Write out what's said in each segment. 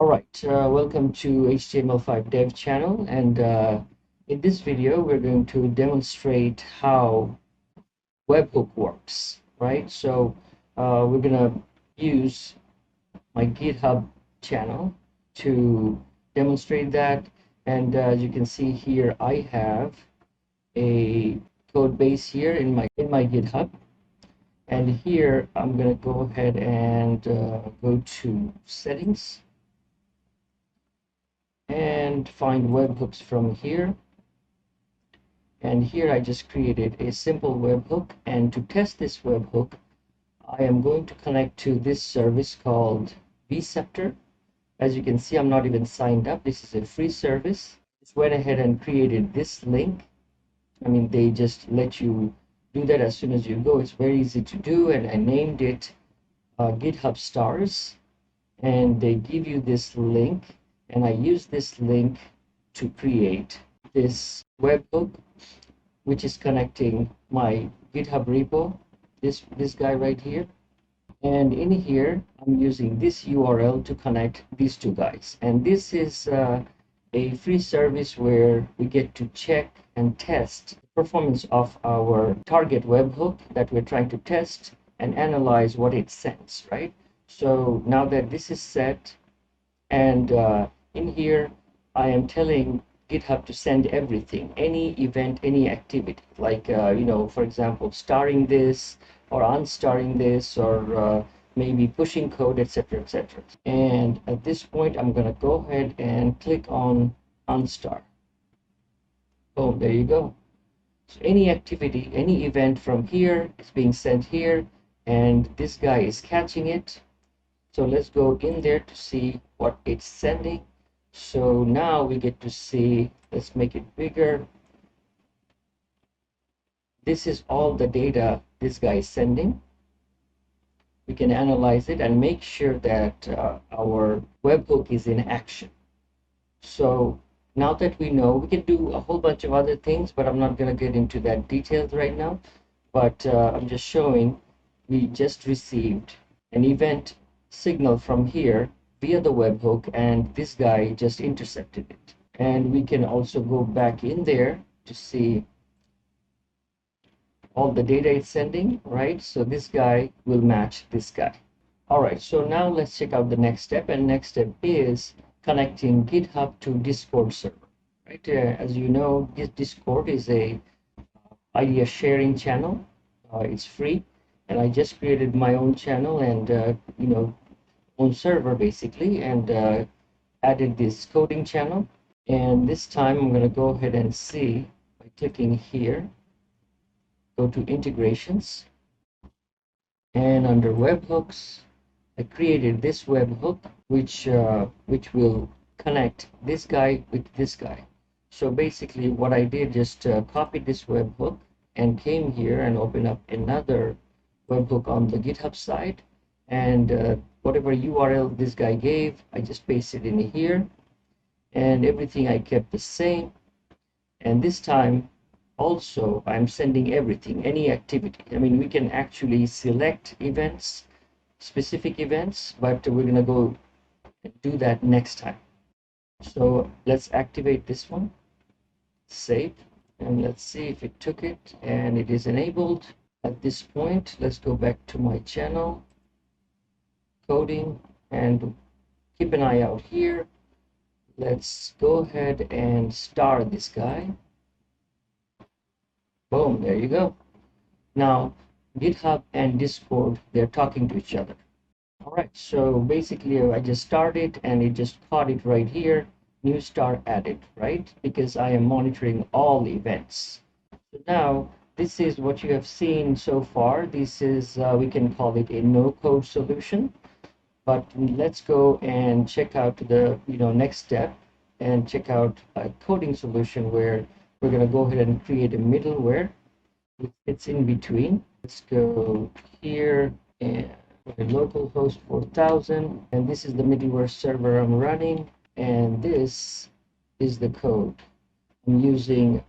All right, welcome to HTML5 Dev channel, and in this video we're going to demonstrate how webhook works, right? So we're gonna use my GitHub channel to demonstrate that, and as you can see here, I have a code base here in my GitHub, and here I'm gonna go ahead and go to settings and find webhooks from here. And here I just created a simple webhook, and to test this webhook I am going to connect to this service called vScepter. As you can see, I'm not even signed up. This is a free service. Just went ahead and created this link. I mean, they just let you do that as soon as you go. It's very easy to do, and I named it GitHub stars, and they give you this link, and I use this link to create this webhook, which is connecting my GitHub repo, this guy right here. And in here, I'm using this URL to connect these two guys. And this is a free service where we get to check and test the performance of our target webhook that we're trying to test and analyze what it sends, right? So now that this is set, and in here, I am telling GitHub to send everything, any event, any activity, like, for example, starring this or unstarring this, or maybe pushing code, etc., etc. And at this point, I'm going to go ahead and click on unstar. Oh, there you go. So any activity, any event from here is being sent here, and this guy is catching it. So let's go in there to see what it's sending. So now we get to see, let's make it bigger. This is all the data this guy is sending. We can analyze it and make sure that our webhook is in action. So now that we know, we can do a whole bunch of other things, but I'm not going to get into that details right now. But I'm just showing we just received an event signal from here via the webhook, and this guy just intercepted it. And we can also go back in there to see all the data it's sending, right? So this guy will match this guy. All right, so now let's check out the next step, and next step is connecting GitHub to Discord server, right? As you know, this Discord is a idea sharing channel. It's free, and I just created my own channel and own server basically, and added this coding channel. And this time I'm going to go ahead and see by clicking here, go to integrations, and under webhooks I created this webhook which will connect this guy with this guy. So basically what I did, just copied this webhook and came here and opened up another webhook on the GitHub side, and whatever URL this guy gave, I just pasted in here, and everything I kept the same. And this time also I'm sending everything, any activity. I mean, we can actually select events, specific events, but we're gonna go do that next time. So let's activate this one, save, and let's see if it took it, and it is enabled. At this point, let's go back to my channel, coding, and keep an eye out here. Let's go ahead and star this guy. Boom, there you go. Now GitHub and Discord, they're talking to each other. All right, so basically I just started and it just caught it right here, new star added, right? Because I am monitoring all events. So now this is what you have seen so far. This is, we can call it a no-code solution. But let's go and check out the next step and check out a coding solution where we're going to go ahead and create a middleware. It's in between. Let's go here and localhost 4000, and this is the middleware server I'm running, and this is the code. I'm using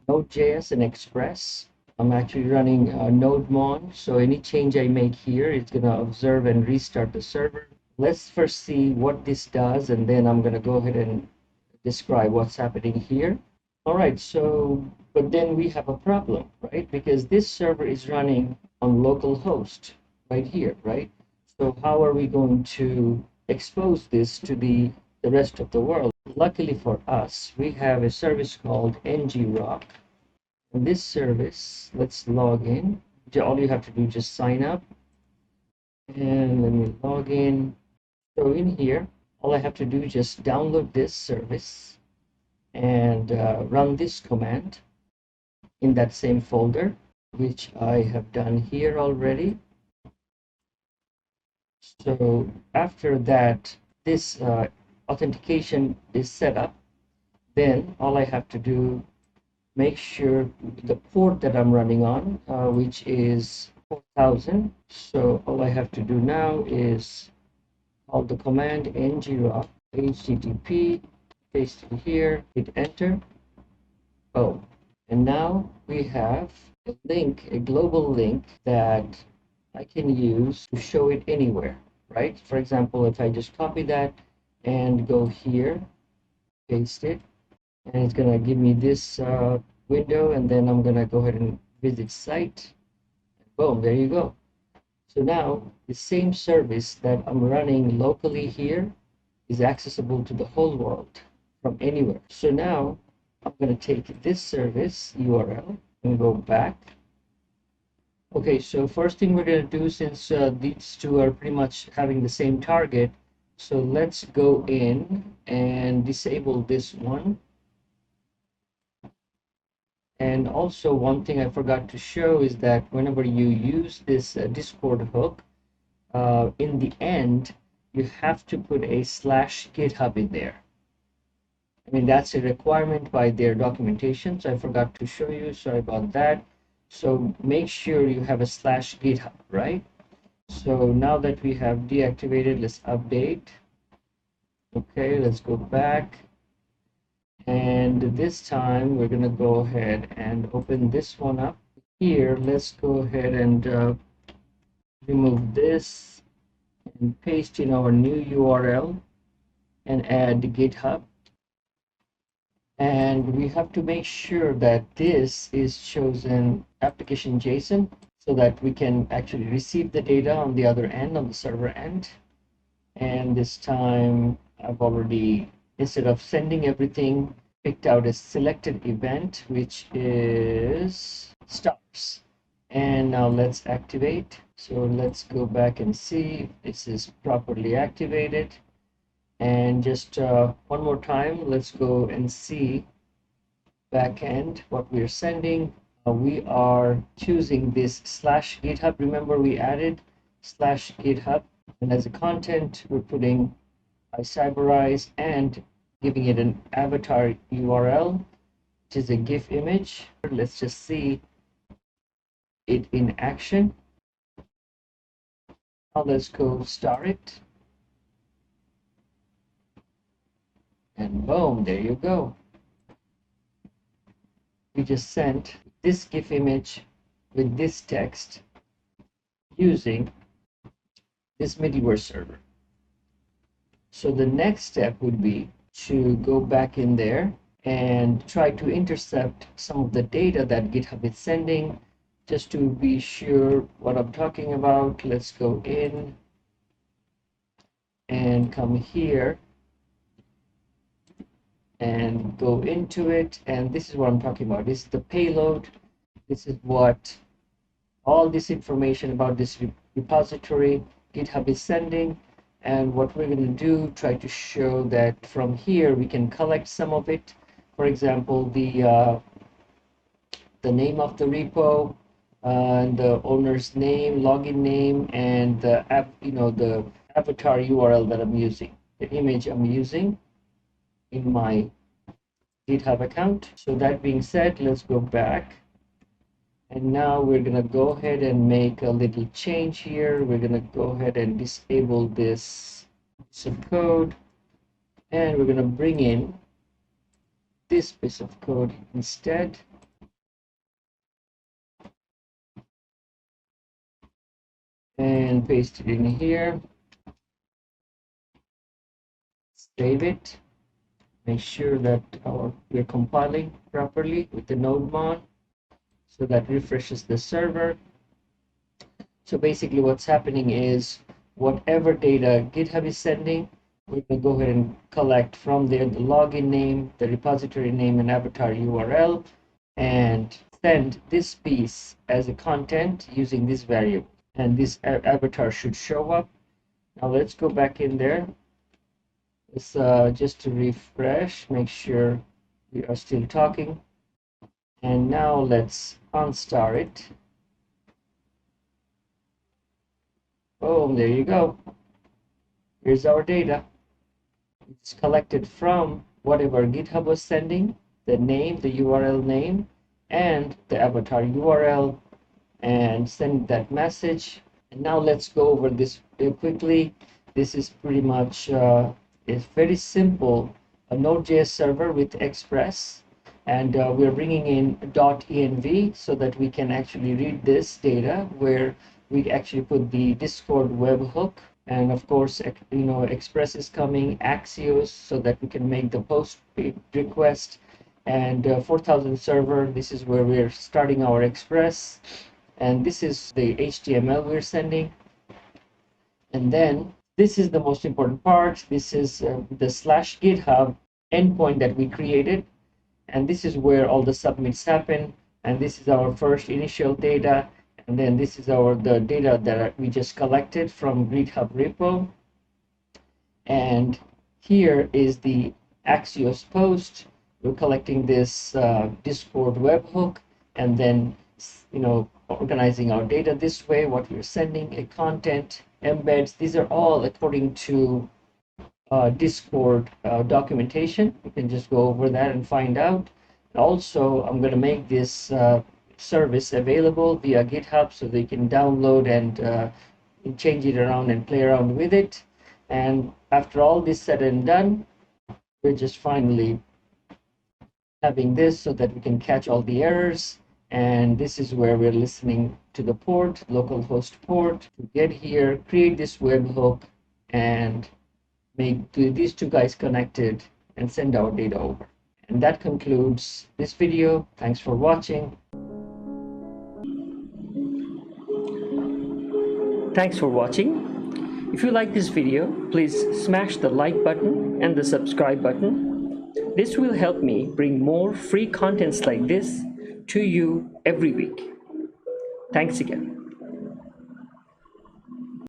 Node.js and Express. I'm actually running NodeMon, so any change I make here, it's going to observe and restart the server. Let's first see what this does, and then I'm going to go ahead and describe what's happening here. All right, so, but then we have a problem, right? Because this server is running on localhost right here, right? So how are we going to expose this to the rest of the world? Luckily for us, we have a service called Ngrok. And this service, let's log in. All you have to do is just sign up. And let me log in. So in here, all I have to do is just download this service and run this command in that same folder, which I have done here already. So after that, this authentication is set up, then all I have to do, make sure the port that I'm running on, which is 4000. So all I have to do now is call the command ngrok http, paste it here, hit enter. Oh, and now we have a link, a global link that I can use to show it anywhere, right? For example, if I just copy that and go here, paste it, and it's gonna give me this window, and then I'm gonna go ahead and visit site. Boom, there you go. So now the same service that I'm running locally here is accessible to the whole world from anywhere. So now I'm going to take this service URL and go back. Okay, so first thing we're going to do, since these two are pretty much having the same target, so let's go in and disable this one. And also one thing I forgot to show is that whenever you use this Discord hook, in the end, you have to put a /GitHub in there. I mean, that's a requirement by their documentation, so I forgot to show you, sorry about that. So make sure you have a /GitHub, right? So now that we have deactivated, let's update. Okay, let's go back. And this time we're gonna go ahead and open this one up. Here, let's go ahead and remove this and paste in our new URL and add GitHub. And we have to make sure that this is chosen application JSON so that we can actually receive the data on the other end, on the server end. And this time I've already, instead of sending everything, picked out a selected event, which is stars. And now let's activate. So let's go back and see if this is properly activated. And just one more time, let's go and see backend what we're sending. We are choosing this /GitHub. Remember, we added /GitHub, and as a content, we're putting iCyberize and giving it an avatar URL, which is a GIF image. Let's just see it in action. Now let's go star it. And boom, there you go. We just sent this GIF image with this text using this middleware server. So the next step would be to go back in there and try to intercept some of the data that GitHub is sending, just to be sure what I'm talking about. Let's go in and come here and go into it. And this is what I'm talking about. This is the payload. This is what all this information about this repository GitHub is sending. And what we're going to do, try to show that from here we can collect some of it. For example, the name of the repo, and the owner's name, login name, and the app, the avatar URL that I'm using, the image I'm using in my GitHub account. So that being said, let's go back. And now we're going to go ahead and make a little change here. We're going to go ahead and disable this piece of code. And we're going to bring in this piece of code instead. And paste it in here. Save it. Make sure that we're compiling properly with the node mon, so that refreshes the server. So basically what's happening is whatever data GitHub is sending, we're going to go ahead and collect from there the login name, the repository name, and avatar URL, and send this piece as a content using this variable. And this avatar should show up. Now let's go back in there. Let's just to refresh, make sure we are still talking. And now let's unstar it. Boom, there you go. Here's our data. It's collected from whatever GitHub was sending, the name, the URL name, and the avatar URL, and send that message. And now let's go over this quickly. This is pretty much it's very simple, a Node.js server with Express, and we're bringing in .env so that we can actually read this data, where we actually put the Discord webhook, and of course, Express is coming, Axios, so that we can make the post request, and 4000 server. This is where we're starting our Express, and this is the HTML we're sending. And then this is the most important part. This is the /GitHub endpoint that we created, and this is where all the submits happen. And this is our first initial data, and then this is the data that we just collected from GitHub repo. And here is the Axios post. We're collecting this Discord webhook, and then organizing our data this way, what we're sending, a content, embeds. These are all according to Discord documentation. You can just go over that and find out. Also, I'm going to make this service available via GitHub so they can download and change it around and play around with it. And after all this said and done, we're just finally having this so that we can catch all the errors. And this is where we're listening to the port, localhost port, to get here, create this webhook, and make these two guys connected and send our data over. And that concludes this video. Thanks for watching. Thanks for watching. If you like this video, please smash the like button and the subscribe button. This will help me bring more free contents like this to you every week. Thanks again.